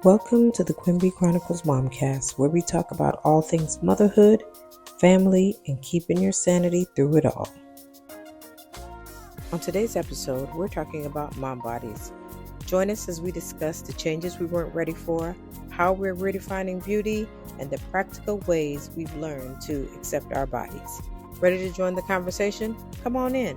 Welcome to the Quimby Chronicles Momcast, where we talk about all things motherhood, family, and keeping your sanity through it all. On today's episode, we're talking about mom bodies. Join us as we discuss the changes we weren't ready for, how we're redefining beauty, and the practical ways we've learned to accept our bodies. Ready to join the conversation? Come on in.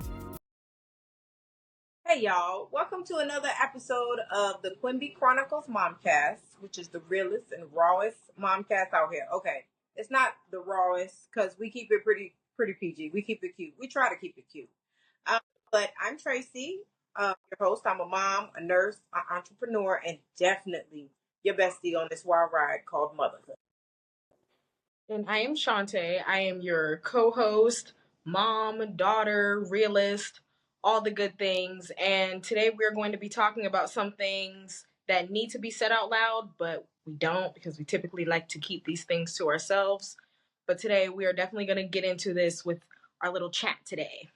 Hey y'all, welcome to another episode of the Quimby Chronicles Momcast, which is the realest and rawest momcast out here. Okay, it's not the rawest because we keep it pretty PG. We keep it cute. We try to keep it cute. But I'm Tracy, your host. I'm a mom, a nurse, an entrepreneur, and definitely your bestie on this wild ride called motherhood. And I am Shantae. I am your co-host, mom, daughter, realist, all the good things. And today we're going to be talking about some things that need to be said out loud, but we don't because we typically like to keep these things to ourselves. But today we are definitely going to get into this with our little chat today.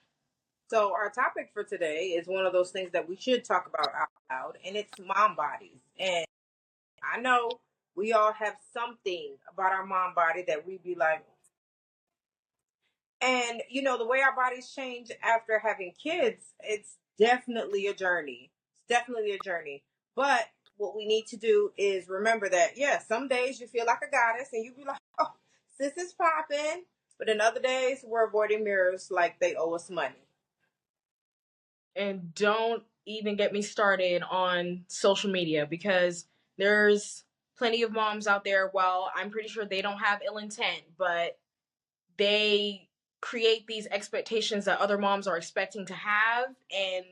So our topic for today is one of those things that we should talk about out loud, and it's mom bodies. And I know we all have something about our mom body that we be like, and the way our bodies change after having kids, it's definitely a journey. It's definitely a journey. But what we need to do is remember that, yeah, some days you feel like a goddess and you be like, oh, sis is popping. But in other days, we're avoiding mirrors like they owe us money. And don't even get me started on social media because there's plenty of moms out there. Well, I'm pretty sure they don't have ill intent, but they create these expectations that other moms are expecting to have. And,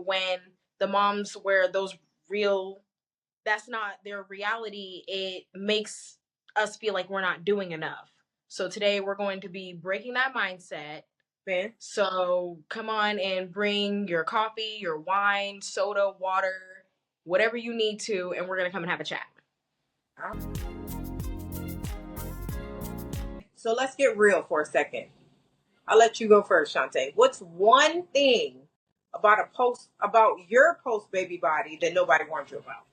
when the moms wear those that's not their reality, it makes us feel like we're not doing enough. So today we're going to be breaking that mindset. Man. So come on and bring your coffee, your wine, soda, water, whatever you need to, and we're going to come and have a chat. So let's get real for a second. I'll let you go first, Shantae. What's one thing about your post baby body that nobody warned you about?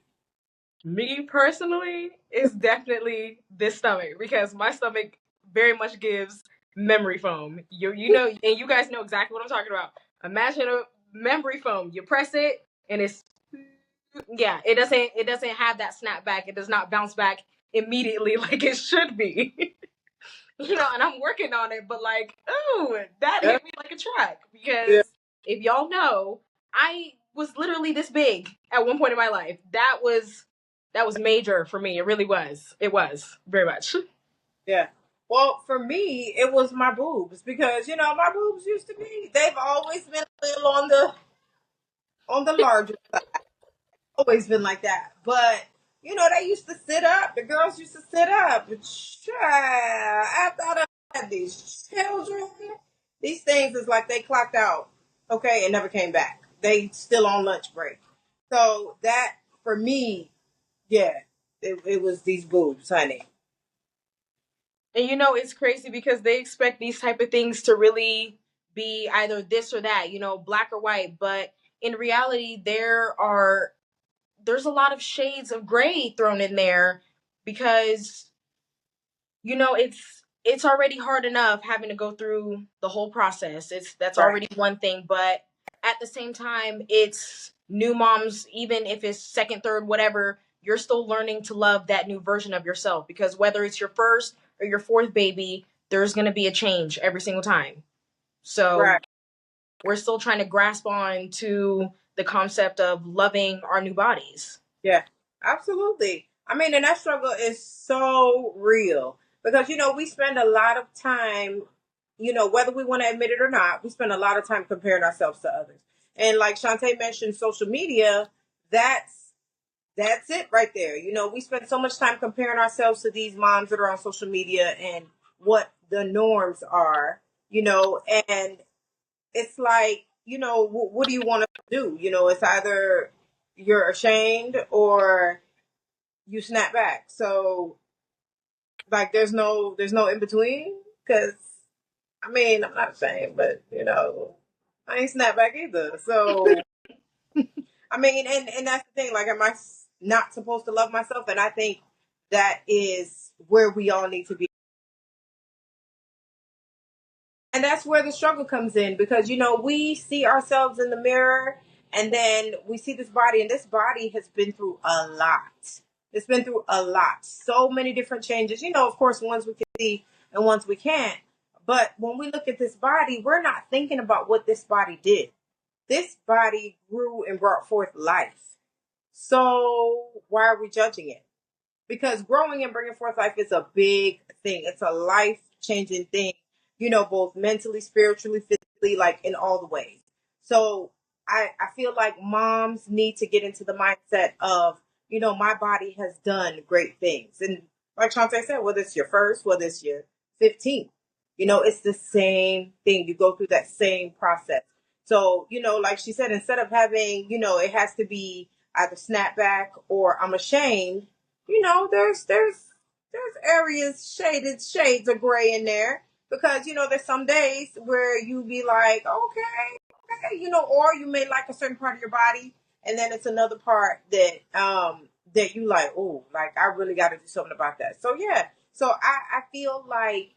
Me personally is definitely this stomach because my stomach very much gives memory foam. You know, and you guys know exactly what I'm talking about. Imagine a memory foam. You press it and it doesn't have that snap back. It does not bounce back immediately like it should be. And I'm working on it, but that hit me like a truck because if y'all know, I was literally this big at one point in my life. That was major for me. It really was. It was very much. Yeah. Well, for me, it was my boobs because my boobs used to be. They've always been a little on the larger side. Always been like that. But they used to sit up. The girls used to sit up. But after I had these children, these things is like they clocked out, okay, and never came back. They still on lunch break. So that for me, yeah, it was these boobs, honey. And it's crazy because they expect these type of things to really be either this or that, black or white. But in reality, there's a lot of shades of gray thrown in there because it's already hard enough having to go through the whole process. That's Right. already one thing, but at the same time, it's new moms, even if it's second, third, whatever, you're still learning to love that new version of yourself because whether it's your first or your fourth baby, there's going to be a change every single time. So Right. we're still trying to grasp on to the concept of loving our new bodies. Yeah, absolutely. I mean, and that struggle is so real because, we spend a lot of time, whether we want to admit it or not, we spend a lot of time comparing ourselves to others. And like Shantae mentioned, social media, that's it right there. We spend so much time comparing ourselves to these moms that are on social media and what the norms are, and it's like, what do you want to do? It's either you're ashamed or you snap back. So like there's no in between because I mean, I'm not ashamed, but I ain't snap back either. So I mean, and that's the thing, like, am I not supposed to love myself. And I think that is where we all need to be. And that's where the struggle comes in, because we see ourselves in the mirror, and then we see this body, and this body has been through a lot. It's been through a lot, so many different changes, of course, ones we can see and ones we can't. But when we look at this body, we're not thinking about what this body did. This body grew and brought forth life. So why are we judging it? Because growing and bringing forth life is a big thing. It's a life changing thing, both mentally, spiritually, physically, like in all the ways. So I feel like moms need to get into the mindset of, my body has done great things. And like Shantae said, whether it's your first, whether it's your 15th, it's the same thing. You go through that same process. So, like she said, instead of having, it has to be either snapback or I'm ashamed, there's areas, shades of gray in there, because there's some days where you be like, okay, or you may like a certain part of your body, and then it's another part that you like, oh, like I really got to do something about that. So yeah, so I feel like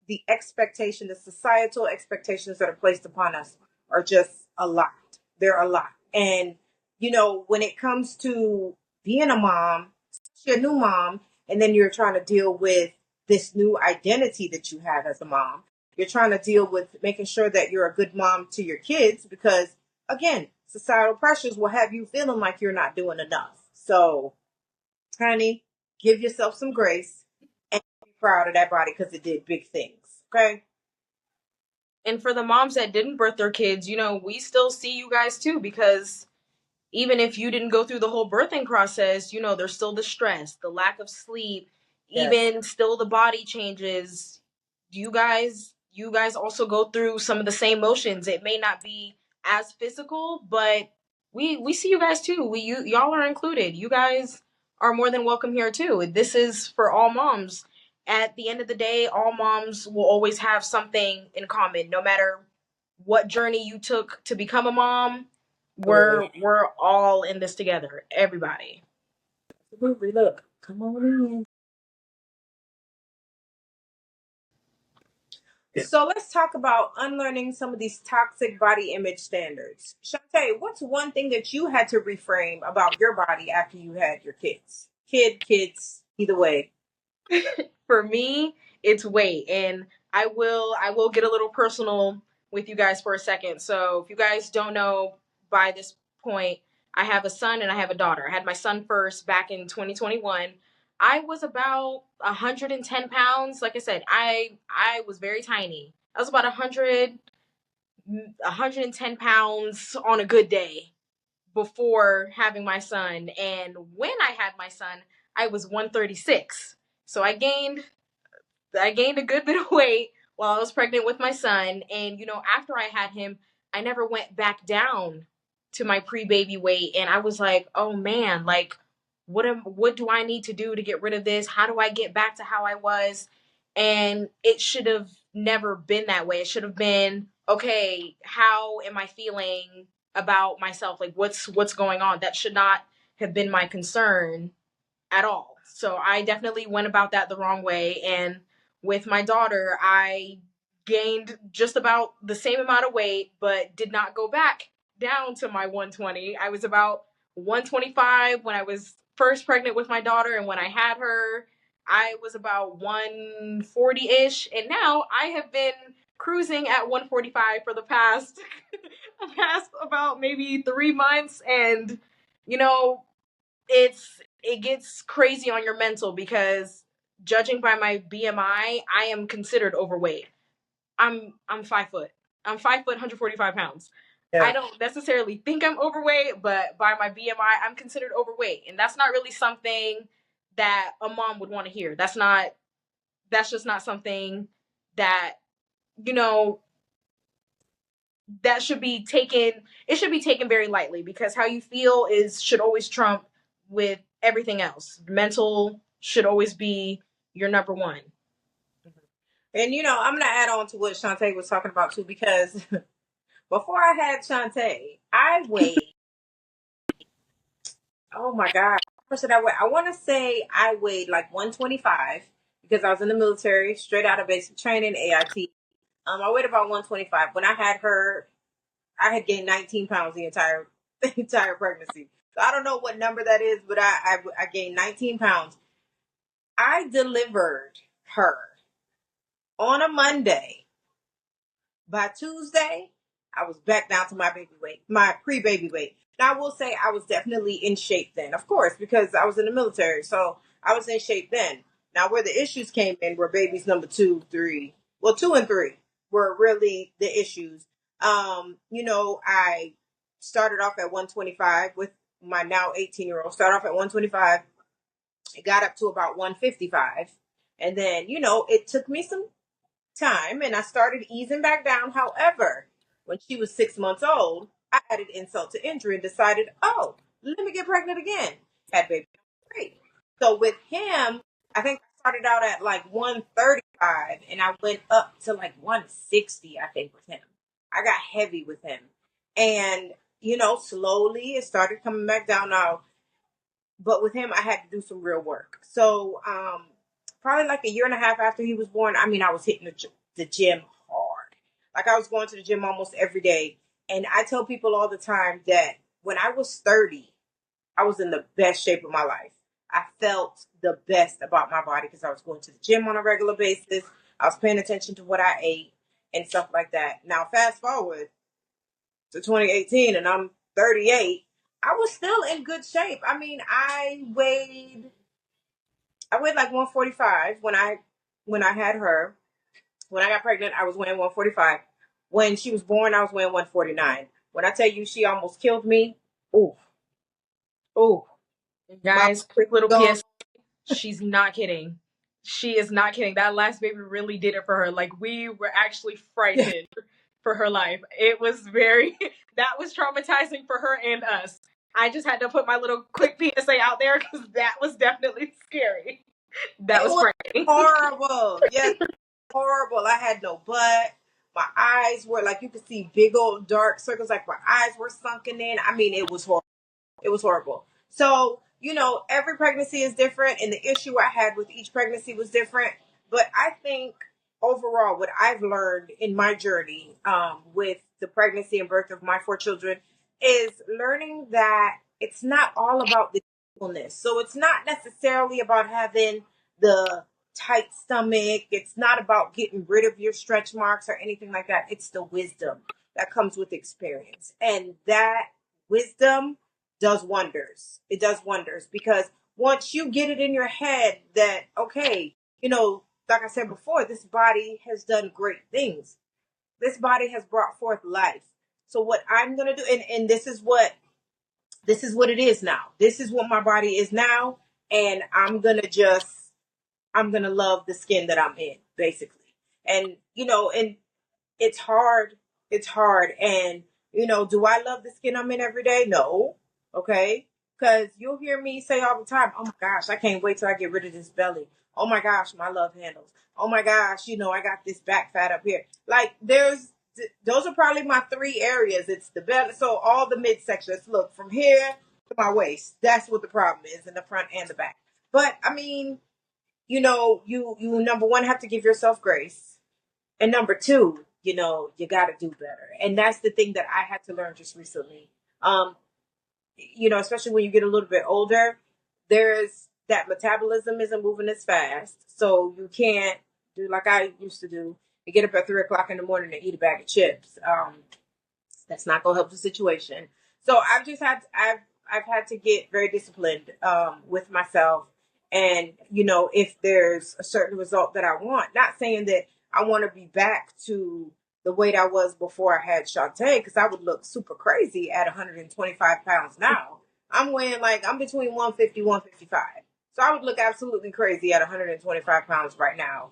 the expectation, the societal expectations that are placed upon us are just a lot. They're a lot. And, when it comes to being a mom, especially a new mom, and then you're trying to deal with this new identity that you have as a mom, you're trying to deal with making sure that you're a good mom to your kids, because, again, societal pressures will have you feeling like you're not doing enough. So, honey, give yourself some grace and be proud of that body, because it did big things. Okay? And for the moms that didn't birth their kids, we still see you guys too, because even if you didn't go through the whole birthing process, there's still the stress, the lack of sleep, Yes. even still the body changes. You guys also go through some of the same motions. It may not be as physical, but we see you guys too. Y'all are included. You guys are more than welcome here too. This is for all moms. At the end of the day, all moms will always have something in common, no matter what journey you took to become a mom. We're all in this together. Everybody. Absolutely. Look, come on in. So let's talk about unlearning some of these toxic body image standards. Shantae, what's one thing that you had to reframe about your body after you had your kids? Kids, either way. For me, it's weight, and I will get a little personal with you guys for a second. So if you guys don't know by this point, I have a son and I have a daughter. I had my son first back in 2021. I was about 110 pounds. Like I said, I was very tiny. I was about 110 pounds on a good day before having my son. And when I had my son, I was 136. So I gained a good bit of weight while I was pregnant with my son. And, after I had him, I never went back down to my pre-baby weight. And I was like, oh man, like, what do I need to do to get rid of this? How do I get back to how I was? And it should have never been that way. It should have been, okay, how am I feeling about myself? Like, what's going on? That should not have been my concern at all. So I definitely went about that the wrong way. And with my daughter, I gained just about the same amount of weight, but did not go back down to my 120. I was about 125 when I was first pregnant with my daughter. And when I had her, I was about 140 ish. And now I have been cruising at 145 for the past, past about maybe 3 months. And, you know, it gets crazy on your mental, because judging by my BMI, I am considered overweight. I'm 5 foot. I'm 5 foot, 145 pounds. Yeah. I don't necessarily think I'm overweight, but by my BMI, I'm considered overweight, and that's not really something that a mom would want to hear. That's just not something that you know that should be taken. It should be taken very lightly, because how you feel should always trump with everything else. Mental should always be your number one. And I'm gonna add on to what Shantae was talking about too, because before I had Shantae, I weighed Oh my God. Person I weigh. I want to say I weighed like 125 because I was in the military, straight out of basic training, AIT. I weighed about 125. When I had her, I had gained 19 pounds the entire the entire pregnancy. So I don't know what number that is, but I gained 19 pounds. I delivered her on a Monday. By Tuesday, I was back down to my baby weight, my pre-baby weight. Now I will say I was definitely in shape then, of course, because I was in the military, so I was in shape then. Now where the issues came in were babies number two, three, well, two and three were really the issues. I started off at 125 with my now 18-year-old. Started off at 125. It got up to about 155, and then it took me some time and I started easing back down. However, when she was 6 months old, I added insult to injury and decided, oh, let me get pregnant again. Had baby number three. So with him, I think I started out at like 135 and I went up to like 160, I think, with him. I got heavy with him. And, slowly it started coming back down now. But with him, I had to do some real work. So, probably like a year and a half after he was born, I mean, I was hitting the gym hard. Like I was going to the gym almost every day. And I tell people all the time that when I was 30, I was in the best shape of my life. I felt the best about my body because I was going to the gym on a regular basis. I was paying attention to what I ate and stuff like that. Now, fast forward to 2018 and I'm 38. I was still in good shape. I mean, I weighed like 145 when I had her. When I got pregnant, I was weighing 145. When she was born, I was weighing 149. When I tell you she almost killed me, ooh, ooh, my Guys, quick little gone. PS. She's not kidding. She is not kidding. That last baby really did it for her. Like, we were actually frightened for her life. It was very, that was traumatizing for her and us. I just had to put my little quick PSA out there because that was definitely scary. That It was was frightening. horrible. Yes, horrible. I had no butt. My eyes were like you could see big old dark circles, like my eyes were sunken in. I mean, it was horrible. It was horrible. So, every pregnancy is different, and the issue I had with each pregnancy was different. But I think overall, what I've learned in my journey with the pregnancy and birth of my four children is learning that it's not all about the illness. So it's not necessarily about having the tight stomach. It's not about getting rid of your stretch marks or anything like that. It's the wisdom that comes with experience. And that wisdom does wonders. It does wonders because once you get it in your head that, okay, like I said before, this body has done great things. This body has brought forth life. So what I'm going to do, and this is what it is now. This is what my body is now. And I'm going to love the skin that I'm in, basically. And it's hard. It's hard. And, do I love the skin I'm in every day? No. Okay. Because you'll hear me say all the time, oh my gosh, I can't wait till I get rid of this belly. Oh my gosh, my love handles. Oh my gosh, I got this back fat up here. Like those are probably my three areas. It's the belly. So all the midsections, look from here to my waist. That's what the problem is in the front and the back. But I mean, you number one have to give yourself grace. And number two, you got to do better. And that's the thing that I had to learn just recently. Especially when you get a little bit older, there's that metabolism isn't moving as fast. So you can't do like I used to do. You get up at 3 o'clock in the morning and eat a bag of chips. That's not gonna help the situation. So I've had to get very disciplined with myself, and if there's a certain result that I want, not saying that I want to be back to the weight I was before I had Shantae, because I would look super crazy at 125 pounds now. I'm between 150 155, so I would look absolutely crazy at 125 pounds right now.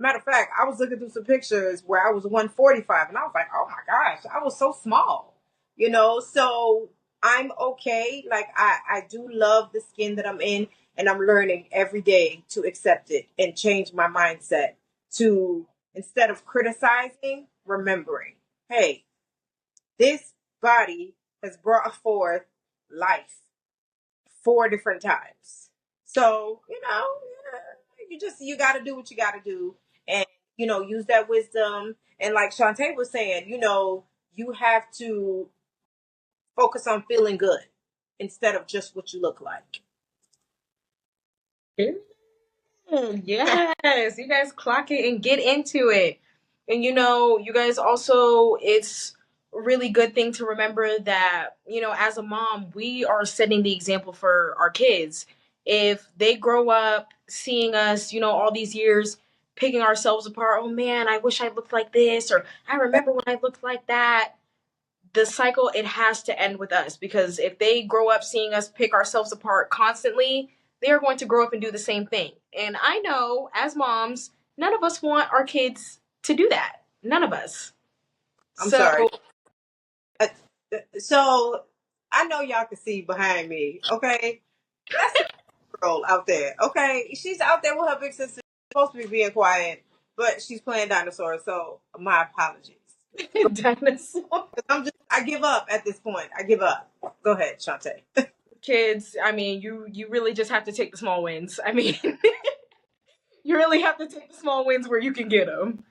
Matter of fact, I was looking through some pictures where I was 145 and I was like, oh my gosh, I was so small, so I'm okay. Like I do love the skin that I'm in, and I'm learning every day to accept it and change my mindset to, instead of criticizing, remembering, hey, this body has brought forth life. 4 different times. So, you got to do what you got to do, and use that wisdom. And like Shantae was saying, you have to focus on feeling good instead of just what you look like. Yes, you guys clock it and get into it. And you guys also, it's a really good thing to remember that, as a mom, we are setting the example for our kids. If they grow up seeing us, all these years picking ourselves apart, oh man, I wish I looked like this, or I remember when I looked like that, the cycle, it has to end with us, because if they grow up seeing us pick ourselves apart constantly, they are going to grow up and do the same thing. And I know, as moms, none of us want our kids to do that. None of us. I'm So sorry. So I know y'all can see behind me, okay? That's a girl out there, okay? She's out there with her big sister. She's supposed to be being quiet, but she's playing dinosaurs. So my apologies. dinosaur I give up at this point. I give up. Go ahead, Shantae. kids. I mean, you really just have to take the small wins. I mean, you really have to take the small wins where you can get them.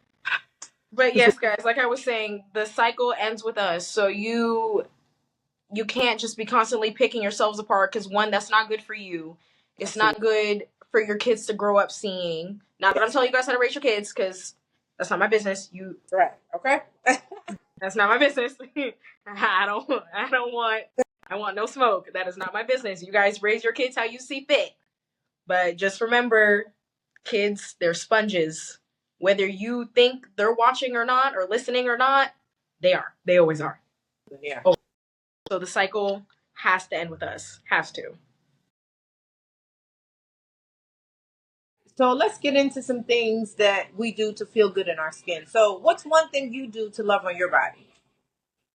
But yes, guys, like I was saying, the cycle ends with us. So you can't just be constantly picking yourselves apart, because one, that's not good for you. It's not good for your kids to grow up seeing. Not that I'm telling you guys how to raise your kids, because that's not my business. Right. Okay. That's not my business. I want no smoke. That is not my business. You guys raise your kids how you see fit. But just remember, kids, they're sponges. Whether you think they're watching or not, or listening or not, they are. They always are. Yeah. So the cycle has to end with us. Has to. So let's get into some things that we do to feel good in our skin. So what's one thing you do to love on your body?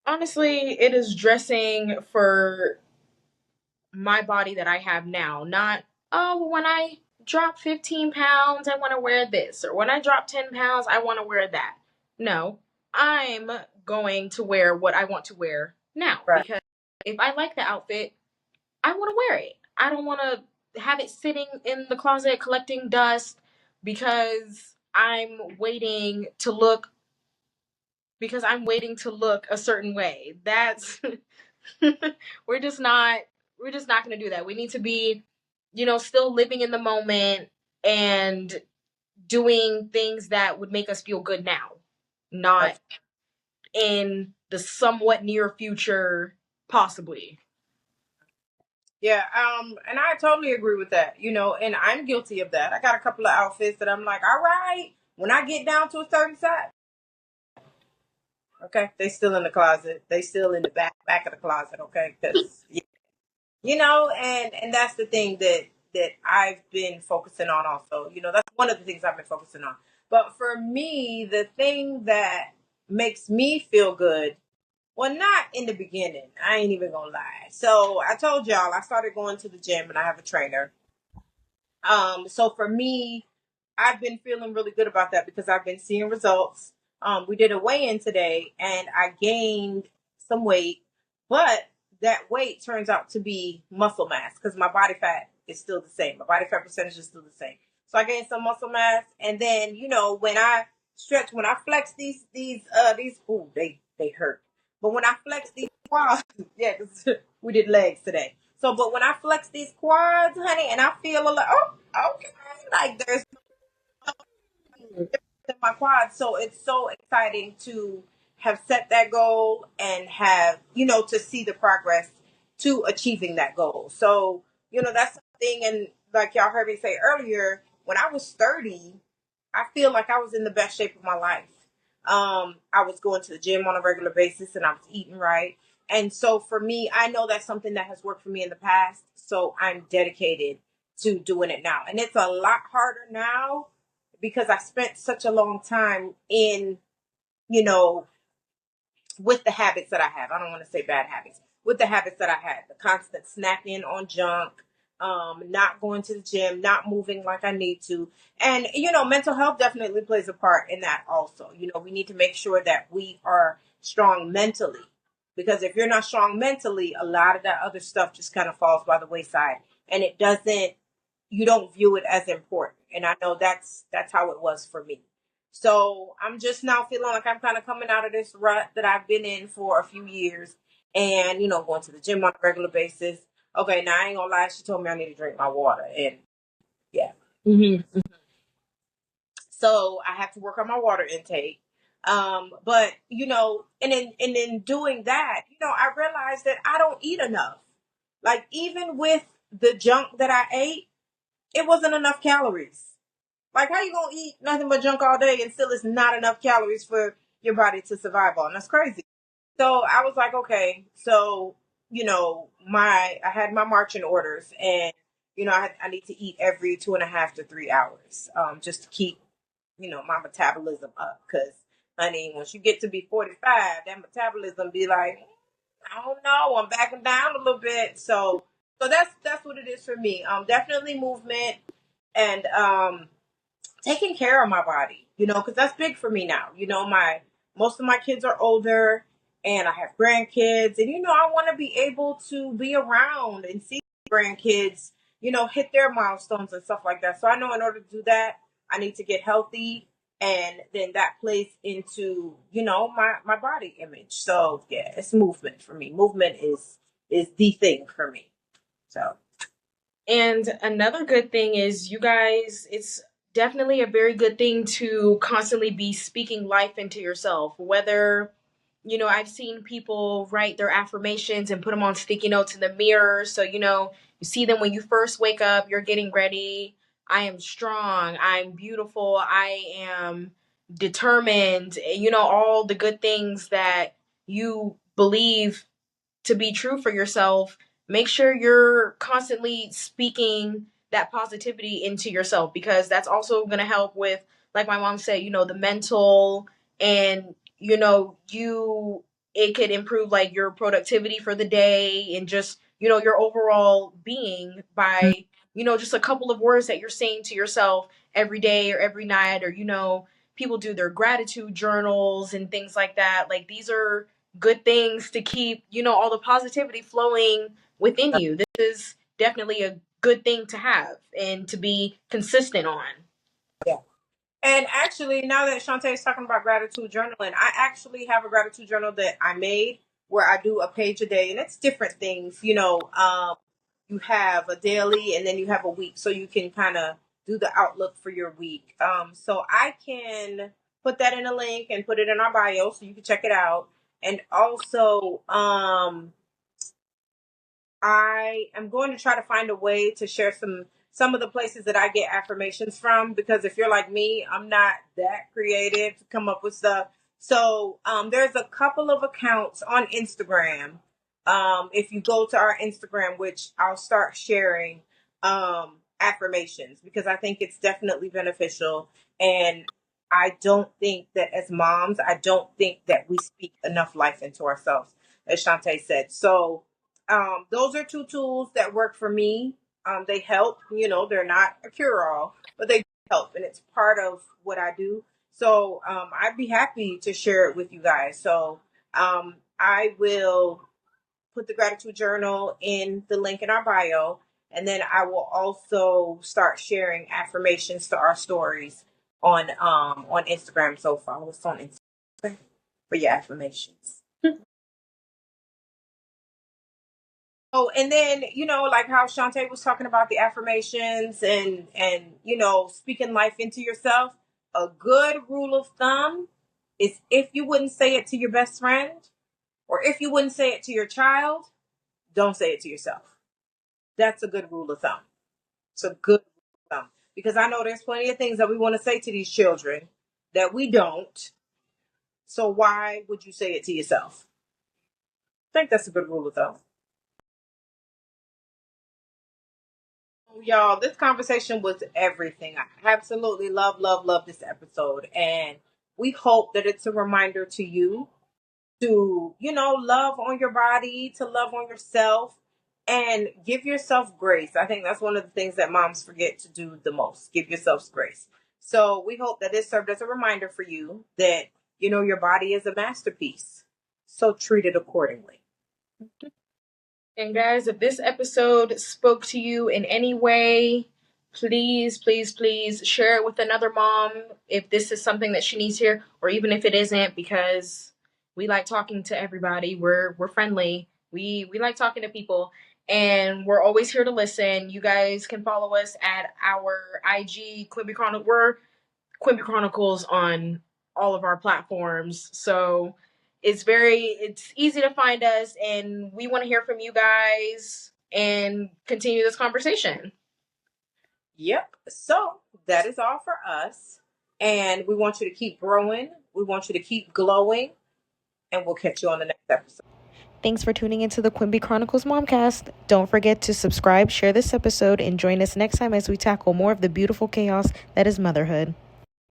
Honestly, it is dressing for my body that I have now. Not, oh, when I drop 15 pounds, I want to wear this. Or when I drop 10 pounds, I want to wear that. No, I'm going to wear what I want to wear now. Right. Because if I like the outfit, I want to wear it. I don't want to have it sitting in the closet collecting dust because I'm waiting to look a certain way. That's we're just not going to do that. We need to be, still living in the moment and doing things that would make us feel good now, not in the somewhat near future, possibly. Yeah, and I totally agree with that. And I'm guilty of that. I got a couple of outfits that I'm like, all right, when I get down to a certain size, okay, they still in the closet. They still in the back of the closet, okay? Because and that's the thing that I've been focusing on also. That's one of the things I've been focusing on. But for me, the thing that makes me feel good, well, not in the beginning. I ain't even gonna lie. So I told y'all I started going to the gym and I have a trainer. So for me, I've been feeling really good about that because I've been seeing results. We did a weigh-in today and I gained some weight, but that weight turns out to be muscle mass because my body fat is still the same. My body fat percentage is still the same. So I gained some muscle mass, and then when I stretch, when I flex ooh, they hurt. But when I flex these quads, yeah, 'cause we did legs today. So, but when I flex these quads, honey, and I feel a lot, oh, okay, like there's in my quads. So it's so exciting to have set that goal and have, to see the progress to achieving that goal. So, that's something. And like y'all heard me say earlier, when I was 30, I feel like I was in the best shape of my life. I was going to the gym on a regular basis and I was eating right. And so for me, I know that's something that has worked for me in the past. So I'm dedicated to doing it now. And it's a lot harder now because I spent such a long time in, you know, with the habits that I have. I don't want to say bad habits. With the habits that I had, the constant snacking on junk, not going to the gym, not moving like I need to. And, mental health definitely plays a part in that also. We need to make sure that we are strong mentally. Because if you're not strong mentally, a lot of that other stuff just kind of falls by the wayside, and you don't view it as important. And I know that's how it was for me. So I'm just now feeling like I'm kind of coming out of this rut that I've been in for a few years, and going to the gym on a regular basis. Okay, now I ain't gonna lie, she told me I need to drink my water, and yeah. Mm-hmm. So I have to work on my water intake. But and in doing that, I realized that I don't eat enough. Like, even with the junk that I ate, it wasn't enough calories. Like, how you gonna eat nothing but junk all day and still it's not enough calories for your body to survive on? That's crazy. So I was like, okay, so I had my marching orders, and I need to eat every 2.5 to 3 hours, just to keep my metabolism up. Because, honey, once you get to be 45, that metabolism be like, I don't know, I'm backing down a little bit. So that's what it is for me. Definitely movement, and taking care of my body, because that's big for me now. Most of my kids are older, and I have grandkids, and I want to be able to be around and see grandkids, hit their milestones and stuff like that. So I know in order to do that, I need to get healthy, and then that plays into my body image. So yeah, it's movement for me. Movement is the thing for me. So And another good thing is, you guys, it's definitely a very good thing to constantly be speaking life into yourself. Whether, I've seen people write their affirmations and put them on sticky notes in the mirror. So, you see them when you first wake up, you're getting ready. I am strong. I'm beautiful. I am determined. All the good things that you believe to be true for yourself. Make sure you're constantly speaking that positivity into yourself, because that's also going to help with, like my mom said, the mental, and it could improve like your productivity for the day, and just your overall being by just a couple of words that you're saying to yourself every day or every night. Or people do their gratitude journals and things like that. Like, these are good things to keep, all the positivity flowing within you. This is definitely a good thing to have and to be consistent on. yeah. And actually, now that Shantae is talking about gratitude journaling, I actually have a gratitude journal that I made where I do a page a day, and it's different things. You have a daily, and then you have a week, so you can kind of do the outlook for your week. So I can put that in a link and put it in our bio, so you can check it out. And also, I am going to try to find a way to share some of the places that I get affirmations from, because if you're like me, I'm not that creative to come up with stuff. So there's a couple of accounts on Instagram. If you go to our Instagram, which I'll start sharing affirmations, because I think it's definitely beneficial. And I don't think that as moms, I don't think that we speak enough life into ourselves, as Shantae said. So those are two tools that work for me. They help. They're not a cure-all, but they help, and it's part of what I do. So I'd be happy to share it with you guys. So I will put the gratitude journal in the link in our bio, and then I will also start sharing affirmations to our stories on Instagram. So follow us on Instagram for your affirmations. Oh, and then like how Shantae was talking about the affirmations, and speaking life into yourself. A good rule of thumb is, if you wouldn't say it to your best friend, or if you wouldn't say it to your child, don't say it to yourself. That's a good rule of thumb. It's a good rule of thumb, because I know there's plenty of things that we want to say to these children that we don't. So why would you say it to yourself? I think that's a good rule of thumb. Y'all, this conversation was everything. I absolutely love, love, love this episode. And we hope that it's a reminder to you to, love on your body, to love on yourself, and give yourself grace. I think that's one of the things that moms forget to do the most. Give yourselves grace. So we hope that it served as a reminder for you that, your body is a masterpiece. So treat it accordingly. And guys, if this episode spoke to you in any way, please, please, please share it with another mom if this is something that she needs to hear, or even if it isn't, because we like talking to everybody. We're friendly. We like talking to people, and we're always here to listen. You guys can follow us at our IG Quimby Chronicles. We're Quimby Chronicles on all of our platforms. So it's easy to find us, and we want to hear from you guys and continue this conversation. Yep. So that is all for us. And we want you to keep growing. We want you to keep glowing. And we'll catch you on the next episode. Thanks for tuning into the Quimby Chronicles Momcast. Don't forget to subscribe, share this episode, and join us next time as we tackle more of the beautiful chaos that is motherhood.